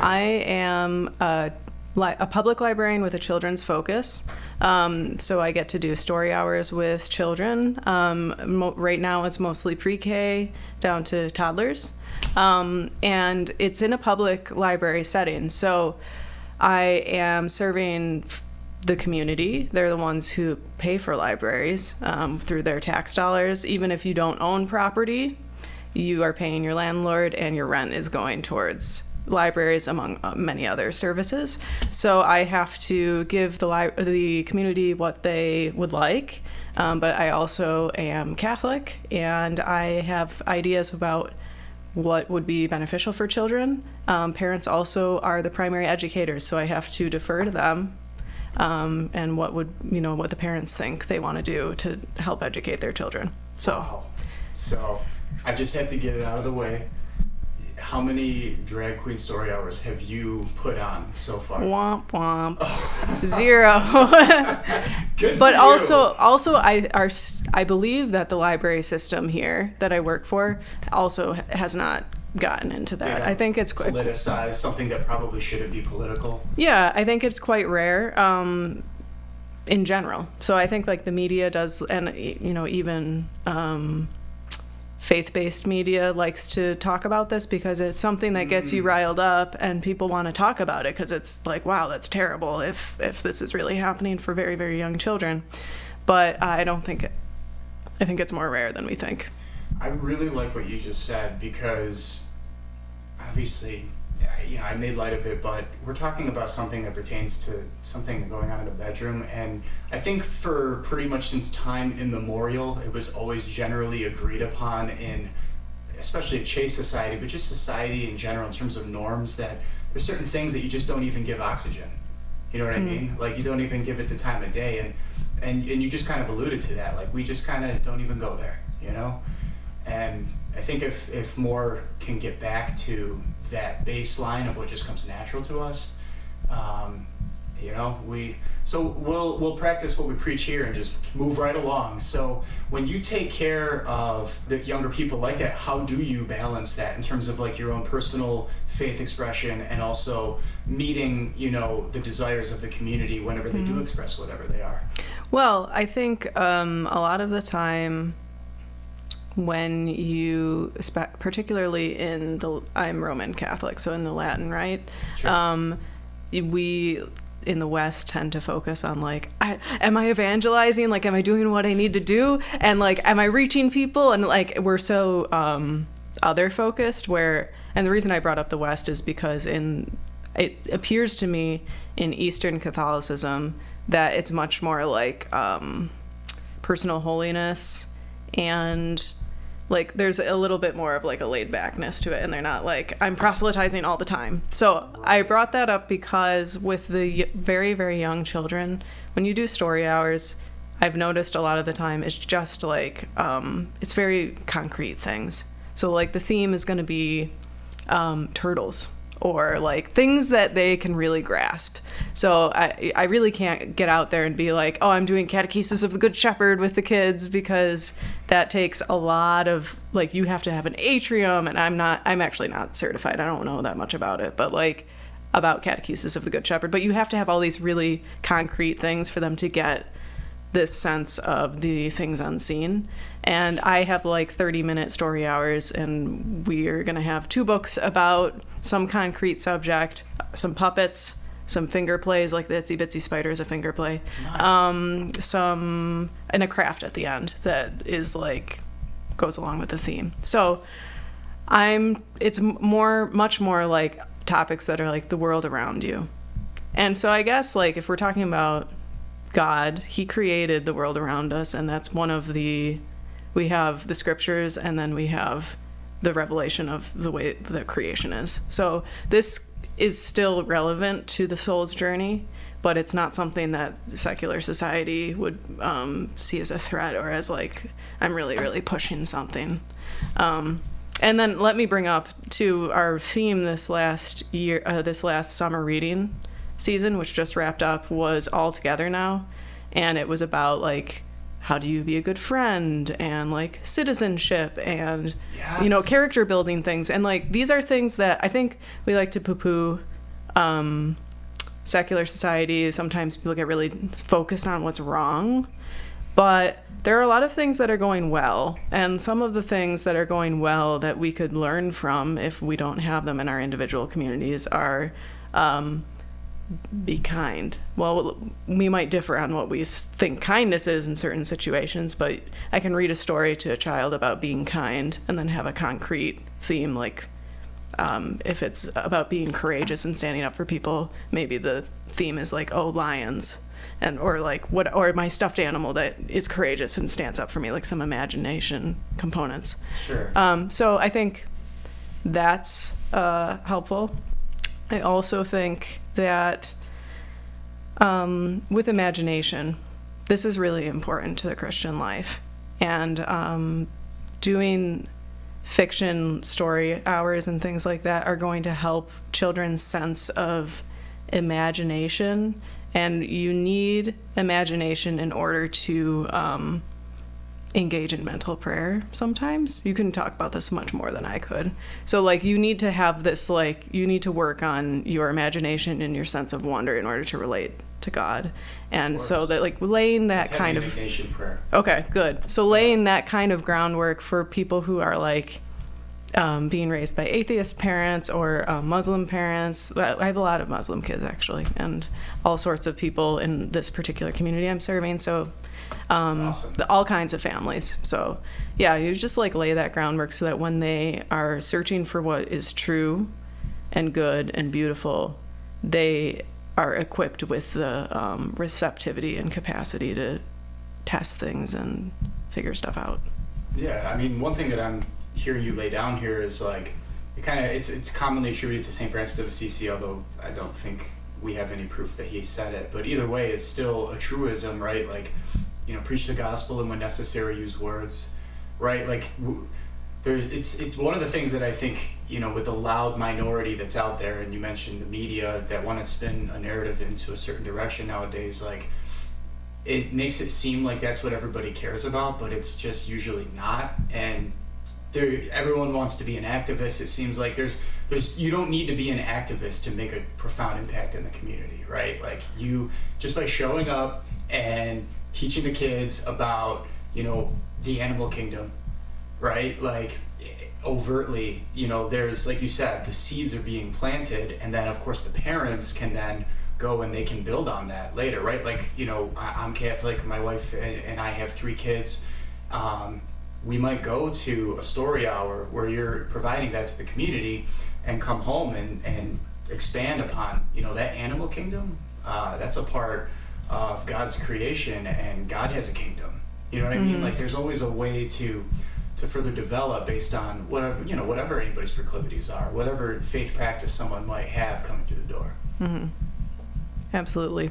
I am a public librarian with a children's focus. So I get to do story hours with children. Right now it's mostly pre-K down to toddlers. And it's in a public library setting. So I am serving the community. They're the ones who pay for libraries through their tax dollars. Even if you don't own property, you are paying your landlord, and your rent is going towards libraries, among many other services. So I have to give the community what they would like, but I also am Catholic, and I have ideas about what would be beneficial for children. Parents also are the primary educators, so I have to defer to them, and what the parents think they want to do to help educate their children. Wow. So I just have to get it out of the way. How many drag queen story hours have you put on so far? Womp womp. 0. Good but for you. I believe that the library system here that I work for also has not gotten into that. I think it's quite politicized, something that probably shouldn't be political. Yeah, I think it's quite rare in general. So I think like the media does, and even faith-based media likes to talk about this because it's something that gets you riled up, and people want to talk about it because it's like, wow, that's terrible if this is really happening for very, very young children. But I think it's more rare than we think. I really like what you just said, because obviously, I made light of it, but we're talking about something that pertains to something going on in a bedroom. And I think for pretty much since time immemorial, it was always generally agreed upon in, especially a Chase society, but just society in general in terms of norms, that there's certain things that you just don't even give oxygen. You know what I mean? Like, you don't even give it the time of day. And you just kind of alluded to that. Like, we just kind of don't even go there, And I think if more can get back to that baseline of what just comes natural to us, we'll practice what we preach here and just move right along. So when you take care of the younger people like that, how do you balance that in terms of like your own personal faith expression and also meeting, the desires of the community whenever they do express whatever they are? Well, I think a lot of the time, when you, particularly I'm Roman Catholic, so in the Latin Rite, Sure. We in the West tend to focus on like, am I evangelizing? Like, am I doing what I need to do? And like, am I reaching people? And like, we're so other focused. And the reason I brought up the West is because it appears to me in Eastern Catholicism that it's much more like personal holiness, and like there's a little bit more of like a laid backness to it, and they're not like, I'm proselytizing all the time. So I brought that up because with the very, very young children, when you do story hours, I've noticed a lot of the time it's just like it's very concrete things. So like the theme is going to be turtles, or like things that they can really grasp. So I really can't get out there and be like, oh, I'm doing catechesis of the Good Shepherd with the kids, because that takes a lot of, like, you have to have an atrium, and I'm actually not certified. I don't know that much about it, but like about catechesis of the Good Shepherd. But you have to have all these really concrete things for them to get this sense of the things unseen. And I have like 30-minute story hours, and we are going to have 2 books about some concrete subject, some puppets, some finger plays, like the Itsy Bitsy Spider is a finger play, Nice. and a craft at the end that is like, goes along with the theme. So it's much more like topics that are like the world around you. And so I guess like if we're talking about God, he created the world around us, and that's we have the scriptures, and then we have the revelation of the way the creation is. So this is still relevant to the soul's journey, but it's not something that secular society would see as a threat, or as like, I'm really, really pushing something. And then let me bring up to our theme this last summer reading season, which just wrapped up, was All Together Now, and it was about like how do you be a good friend, and like citizenship, and Yes. character building things. And like these are things that I think we like to poo-poo secular society. Sometimes people get really focused on what's wrong, but there are a lot of things that are going well, and some of the things that are going well that we could learn from if we don't have them in our individual communities are be kind. Well, we might differ on what we think kindness is in certain situations, but I can read a story to a child about being kind and then have a concrete theme, like if it's about being courageous and standing up for people, maybe the theme is like, oh, lions, or like or my stuffed animal that is courageous and stands up for me, like some imagination components. Sure. So I think that's helpful. I also think that with imagination, this is really important to the Christian life. And doing fiction story hours and things like that are going to help children's sense of imagination. And you need imagination in order to engage in mental prayer sometimes. You can talk about this much more than I could. So like you need to have this, like you need to work on your imagination and your sense of wonder in order to relate to God. And so that like laying that kind of indignation prayer. Okay, good. So laying that kind of groundwork for people who are like being raised by atheist parents or Muslim parents. I have a lot of Muslim kids actually, and all sorts of people in this particular community I'm serving. So Awesome. all kinds of families. So yeah, you just like lay that groundwork so that when they are searching for what is true and good and beautiful, they are equipped with the receptivity and capacity to test things and figure stuff out. Yeah, I mean, one thing that I'm hearing you lay down here is like it's commonly attributed to St. Francis of Assisi, although I don't think we have any proof that he said it. But either way, it's still a truism, right? Like, preach the gospel and when necessary use words, right? Like it's one of the things that I think, with the loud minority that's out there, and you mentioned the media that want to spin a narrative into a certain direction nowadays, like it makes it seem like that's what everybody cares about, but it's just usually not. And everyone wants to be an activist. It seems like there's you don't need to be an activist to make a profound impact in the community, right? Like you just by showing up and teaching the kids about the animal kingdom, right? Like overtly, there's, like you said, the seeds are being planted, and then of course the parents can then go and they can build on that later, right? Like I'm Catholic, my wife and I have 3 kids. We might go to a story hour where you're providing that to the community and come home and expand upon, that animal kingdom. That's a part of God's creation, and God has a kingdom. You know what I mean? Like there's always a way to further develop based on whatever anybody's proclivities are, whatever faith practice someone might have coming through the door. Mm-hmm. Absolutely.